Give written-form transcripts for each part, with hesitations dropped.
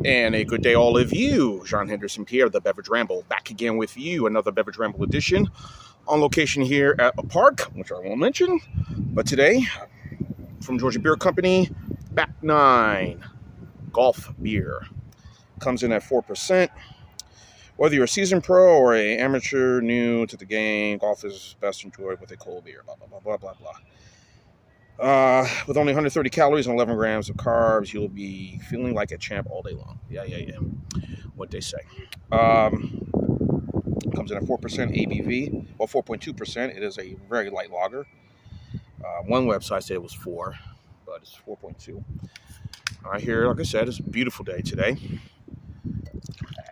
And a good day, all of you. John Henderson Pierre, the Beverage Ramble, back again with you. Another Beverage Ramble edition on location here at a park, which I won't mention. But today, from Georgia Beer Company, Back 9 Golf Beer. Comes in at 4%. Whether you're a seasoned pro or an amateur new to the game, golf is best enjoyed with a cold beer. Blah, blah, blah, blah, blah, blah. With only 130 calories and 11 grams of carbs, you'll be feeling like a champ all day long. Yeah. What they say. Comes in at 4% ABV, or 4.2%. It is a very light lager. One website said it was 4, but it's 4.2. Here, like I said, it's a beautiful day today.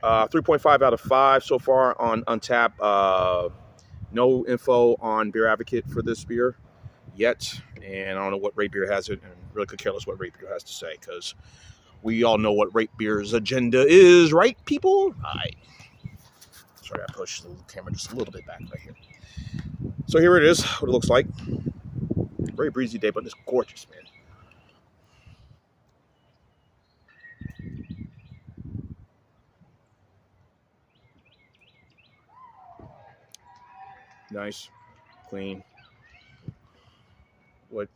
3.5 out of 5 so far on Untappd. No info on Beer Advocate for this beer yet, and I don't know what Rate Beer has it, and really could care less what Rate Beer has to say, because we all know what Rate Beer's agenda is, right, people? Sorry, I pushed the camera just a little bit back right here. So here it is, what it looks like. Very breezy day, but it's gorgeous, man. Nice, clean. What?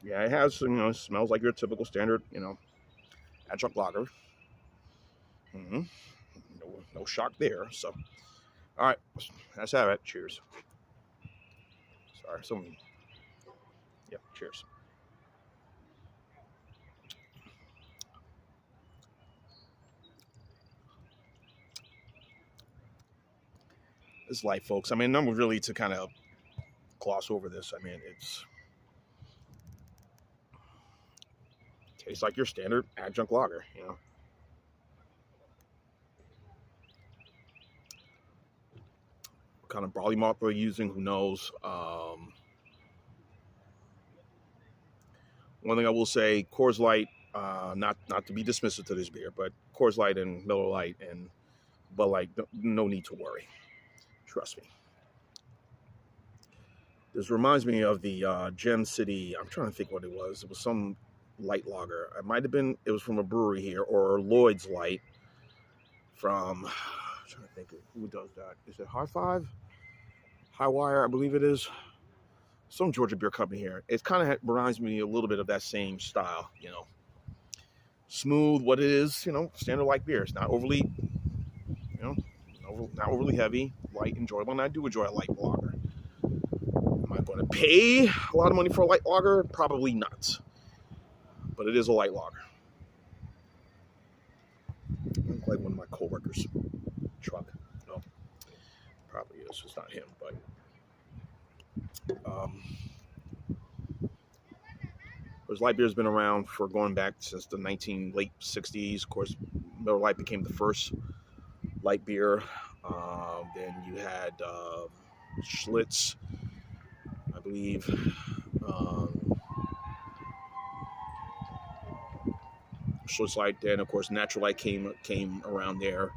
Yeah, it has, it smells like your typical standard, adjunct lager. No shock there. So, all right, let's have it. Cheers. Sorry, yeah, cheers. It's light, folks. I'm really to kind of gloss over this. It's tastes like your standard adjunct lager, What kind of barley malt they're using, who knows? One thing I will say, Coors Light, not to be dismissive to this beer, but Coors Light and Miller Lite and Bud Light, no need to worry. Trust me. This reminds me of the Gem City. I'm trying to think what it was. It was some light lager. It was from a brewery here, or Lloyd's Light from, I'm trying to think who does that. Is it High Five? High Wire, I believe it is. Some Georgia Beer Company here. It kind of reminds me a little bit of that same style, Smooth, what it is, standard light beer. It's not overly, not overly heavy, light, enjoyable. And I do enjoy a light lager. Am I going to pay a lot of money for a light lager? Probably not. But it is a light lager. I look like one of my coworkers' truck. No, probably is. It's not him, but Coors Light beer has been around for going back since the late 60s. Of course, Miller Lite became the first light beer. Then you had Schlitz, I believe. Schlitz Light. Then, of course, Natural Light came around there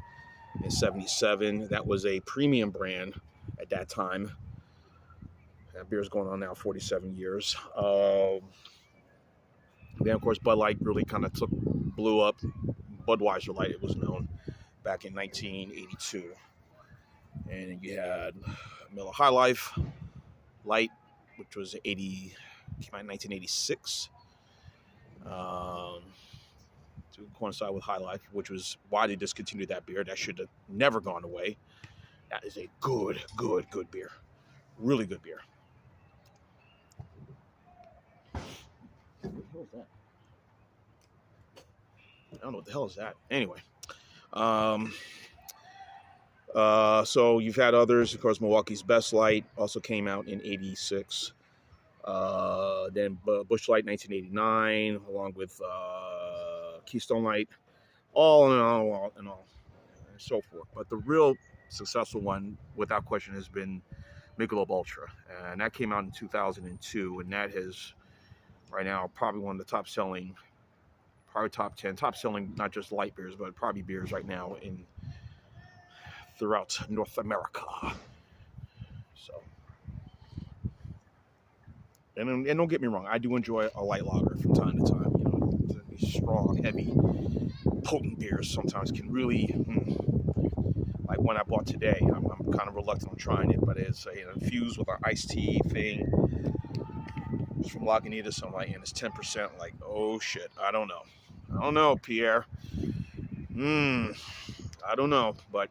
in '77. That was a premium brand at that time. That beer's going on now 47 years. Then, of course, Bud Light really kind of blew up. Budweiser Light, it was known, back in 1982. And you had Miller High Life Light, which was came out in 1986. To coincide with High Life, which was why they discontinued that beer. That should have never gone away. That is a good beer. Really good beer. What the hell is that? I don't know what the hell is that. Anyway. So you've had others. Of course, Milwaukee's Best Light also came out in 86. Then Busch Light 1989, along with Keystone Light, all in all, and so forth. But the real successful one, without question, has been Michelob Ultra, and that came out in 2002, and that is right now probably one of the top selling, probably top 10 top selling, not just light beers, but probably beers right now throughout North America. So, and don't get me wrong, I do enjoy a light lager from time to time. these strong, heavy, potent beers sometimes can really, like one I bought today. I'm kind of reluctant on trying it, but it's infused with an iced tea thing. It's from Lagunitas. I'm like, and it's 10%. Like, oh shit, I don't know, Pierre. I don't know, but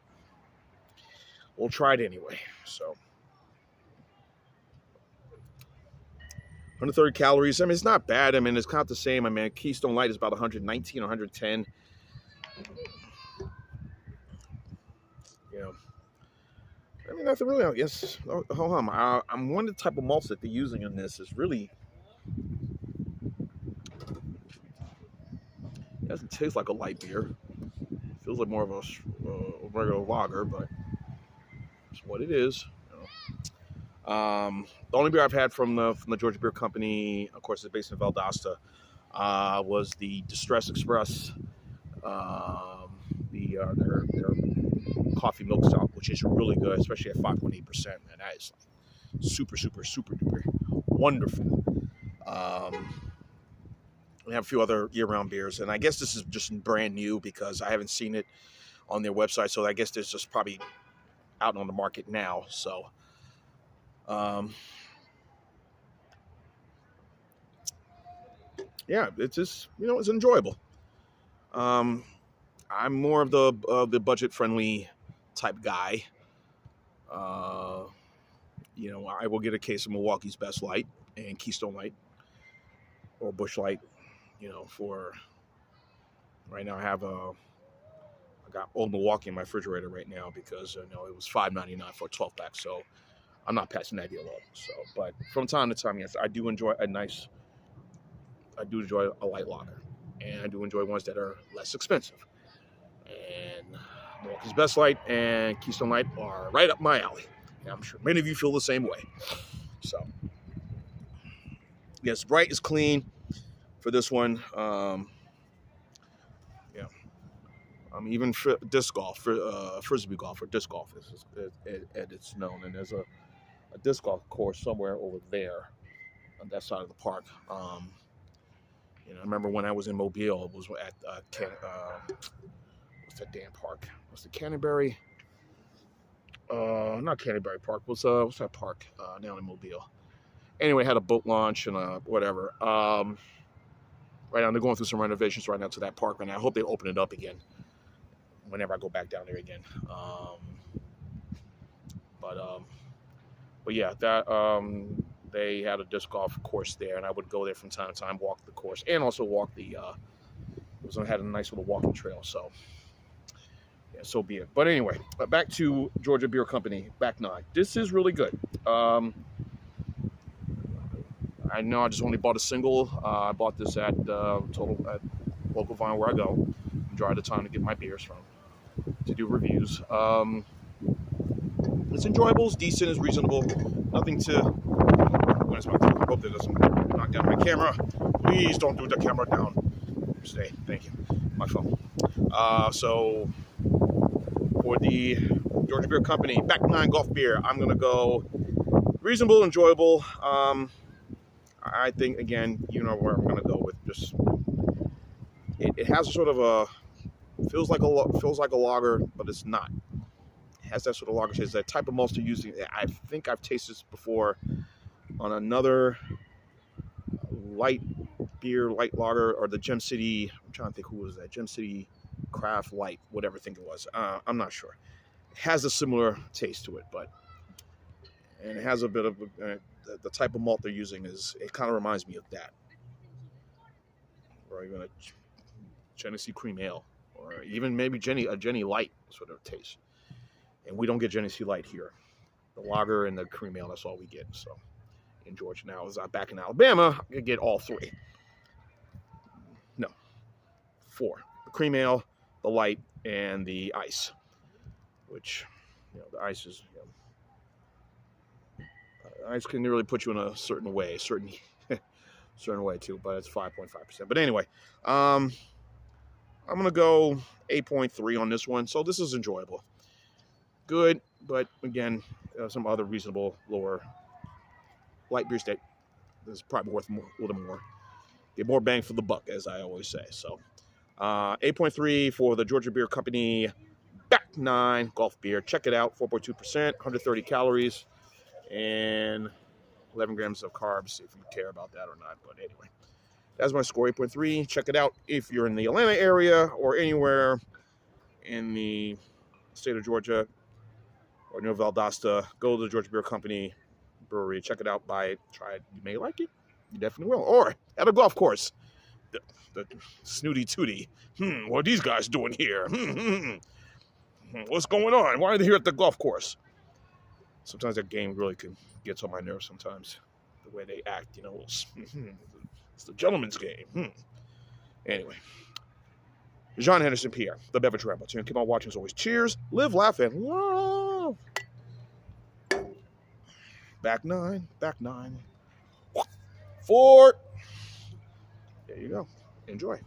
we'll try it anyway. So 130 calories. I mean, it's not bad. I mean, it's kind of the same. I mean, Keystone Light is about 119, 110. You know, I mean, nothing really. I guess. Hold on. I'm one of the type of malts that they're using in this is really. It doesn't taste like a light beer. It feels like more of a regular lager, but it's what it is. The only beer I've had from the Georgia Beer Company, of course, is based in Valdosta, was the Distress Express, their coffee milk stout, which is really good, especially at 5.8%. And that is super, super, super duper wonderful. We have a few other year-round beers, and I guess this is just brand new because I haven't seen it on their website, so I guess it's just probably out on the market now. So, yeah, it's just, it's enjoyable. I'm more of the budget-friendly type guy. I will get a case of Milwaukee's Best Light and Keystone Light or Busch Light. For right now, I got Old Milwaukee in my refrigerator right now because it was $5.99 for a 12-pack. So I'm not passing that deal up. So, but from time to time, yes, I do enjoy a light lager, and I do enjoy ones that are less expensive. And Milwaukee's Best Light and Keystone Light are right up my alley. And I'm sure many of you feel the same way. So, yes, bright is clean for this one. Even for disc golf, frisbee golf, or disc golf, as it's known. And there's a disc golf course somewhere over there on that side of the park. I remember when I was in Mobile, it was at what's that damn park? What's the Canterbury? Not Canterbury Park. What's that park down in Mobile? Anyway, had a boat launch and whatever. Right now, they're going through some renovations right now to that park, and I hope they open it up again whenever I go back down there again. But yeah, that they had a disc golf course there, and I would go there from time to time, walk the course, and also walk had a nice little walking trail. So yeah, so be it. But anyway, back to Georgia Beer Company Back 9. This is really good. I know I just only bought a single. I bought this at local Vine where I go. Enjoy the time to get my beers from to do reviews. It's enjoyable, it's decent, it's reasonable. Nothing to. I hope that doesn't knock down my camera. Please don't do the camera down. Stay. Thank you. My phone. So for the Georgia Beer Company Back 9 Golf Beer, I'm gonna go reasonable, enjoyable. I think again, where I'm gonna go with just. It has sort of a feels like a lager, but it's not. It has that sort of lager taste. That type of malt they're using. I think I've tasted this before on another light lager, or the Gem City. I'm trying to think who was that. Gem City Craft Light, whatever I think it was. I'm not sure. It has a similar taste to it, and it has a bit of the type of malt they're using it kind of reminds me of that, or even a Genesee Cream Ale, or even maybe a Jenny Light sort of taste. And we don't get Genesee Light here. The lager and the cream ale, that's all we get. So in Georgia now, as I'm back in Alabama, I get all three. No, 4: the cream ale, the light, and the ice. Which, the ice is, ice can really put you in a certain way, certain way too. But it's 5.5%. But anyway, I'm gonna go 8.3 on this one. So this is enjoyable. Good, but again, some other reasonable lower light beer state is probably worth a little more. Get more bang for the buck, as I always say. So 8.3 for the Georgia Beer Company Back 9 Golf Beer. Check it out. 4.2%, 130 calories, and 11 grams of carbs, if you care about that or not. But anyway, that's my score, 8.3. Check it out if you're in the Atlanta area or anywhere in the state of Georgia or near Valdosta. Go to the Georgia Beer Company Brewery. Check it out. Buy it. Try it. You may like it. You definitely will. Or at a golf course. The snooty tooty. What are these guys doing here? What's going on? Why are they here at the golf course? Sometimes that game really gets on my nerves sometimes. The way they act, you know. It's the gentleman's game. Anyway. John Henderson, Pierre, the Beverage Ramble. So keep on watching as always. Cheers. Live, laugh, and love. Back 9. Back 9. 4. There you go. Enjoy.